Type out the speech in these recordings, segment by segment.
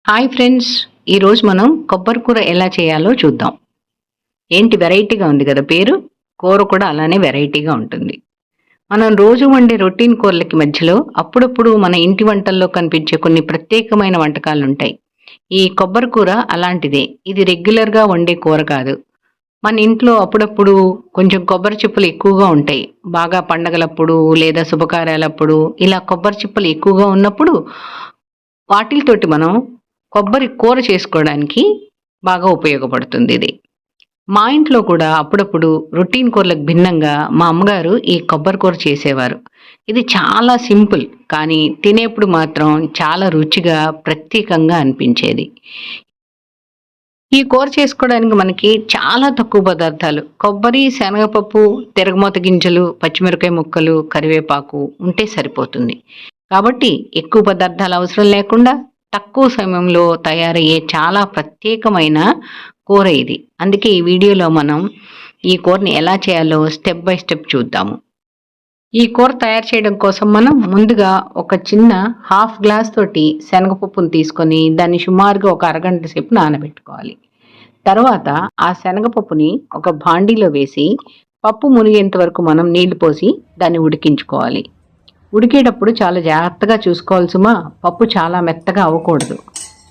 Hi friends, ఈరోజు మనం కొబ్బరి కూర ఎలా చేయాలో చూద్దాం. ఏంటి వెరైటీగా ఉంది కదా పేరు. కూర కూడా అలానే వెరైటీగా ఉంటుంది. మనం రోజు వండే రొటీన్ కూరలకి మధ్యలో అప్పుడప్పుడు మన ఇంటి వంటల్లో కనిపించే కొన్ని ప్రత్యేకమైన వంటకాలు ఉంటాయి. ఈ కొబ్బరి కూర అలాంటిదే. ఇది రెగ్యులర్గా వండే కూర కాదు. మన ఇంట్లో అప్పుడప్పుడు కొంచెం కొబ్బరి చిప్పలు ఎక్కువగా ఉంటాయి. బాగా పండగలప్పుడు లేదా శుభకార్యాలప్పుడు ఇలా కొబ్బరి చిప్పలు ఎక్కువగా ఉన్నప్పుడు వాటితోటి మనం కొబ్బరి కూర చేసుకోవడానికి బాగా ఉపయోగపడుతుంది ఇది. మా ఇంట్లో కూడా అప్పుడప్పుడు రొటీన్ కూరలకు భిన్నంగా మా అమ్మగారు ఈ కొబ్బరి కూర చేసేవారు. ఇది చాలా సింపుల్, కానీ తినేప్పుడు మాత్రం చాలా రుచిగా ప్రత్యేకంగా అనిపించేది. ఈ కూర చేసుకోవడానికి మనకి చాలా తక్కువ పదార్థాలు, కొబ్బరి, శనగపప్పు, తిరగమోత గింజలు, పచ్చిమిరపకాయ ముక్కలు, కరివేపాకు ఉంటే సరిపోతుంది. కాబట్టి ఎక్కువ పదార్థాలు అవసరం లేకుండా తక్కువ సమయంలో తయారయ్యే చాలా ప్రత్యేకమైన కూర ఇది. అందుకే ఈ వీడియోలో మనం ఈ కూరని ఎలా చేయాలో స్టెప్ బై స్టెప్ చూద్దాము. ఈ కూర తయారు చేయడం కోసం మనం ముందుగా ఒక చిన్న హాఫ్ గ్లాస్ తోటి శనగపప్పును తీసుకొని దాన్ని సుమారుగా ఒక అరగంట సేపు నానబెట్టుకోవాలి. తర్వాత ఆ శనగపప్పుని ఒక భాండీలో వేసి పప్పు మునిగేంత వరకు మనం నీళ్లు పోసి దాన్ని ఉడికించుకోవాలి. ఉడికేటప్పుడు చాలా జాగ్రత్తగా చూసుకోవాలి సుమా. పప్పు చాలా మెత్తగా అవ్వకూడదు.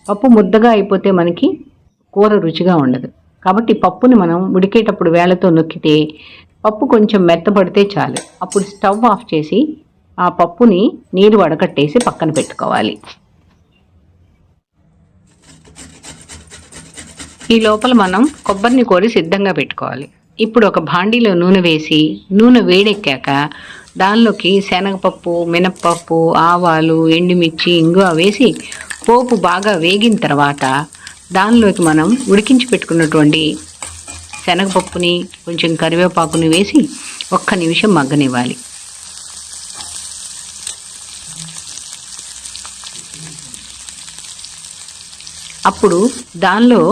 పప్పు ముద్దగా అయిపోతే మనకి కూర రుచిగా ఉండదు. కాబట్టి పప్పుని మనం ఉడికేటప్పుడు వేళ్ళతో నొక్కితే పప్పు కొంచెం మెత్తపడితే చాలు. అప్పుడు స్టవ్ ఆఫ్ చేసి ఆ పప్పుని నీరు వడకట్టేసి పక్కన పెట్టుకోవాలి. ఈ లోపల మనం కొబ్బరిని కోరి సిద్ధంగా పెట్టుకోవాలి. ఇప్పుడు ఒక భాండీలో నూనె వేసి నూనె వేడెక్కాక దానిలోకి శనగపప్పు, మినప్పప్పు, ఆవాలు, ఎండుమిర్చి, ఇంగువ వేసి పోపు బాగా వేగిన తర్వాత దానిలోకి మనం ఉడికించి పెట్టుకున్నటువంటి శనగపప్పుని కొంచెం కరివేపాకుని వేసి ఒక్క నిమిషం మగ్గనివ్వాలి. అప్పుడు దానిలో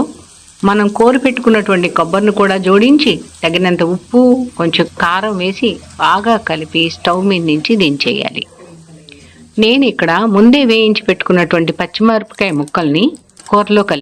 మనం కోరి పెట్టుకున్నటువంటి కొబ్బరిని కూడా జోడించి తగినంత ఉప్పు, కొంచెం కారం వేసి బాగా కలిపి స్టవ్ మీద నుంచి దించేయాలి. నేను ఇక్కడ ముందే వేయించి పెట్టుకున్నటువంటి పచ్చిమిరపకాయ ముక్కల్ని కూరలో కలిపి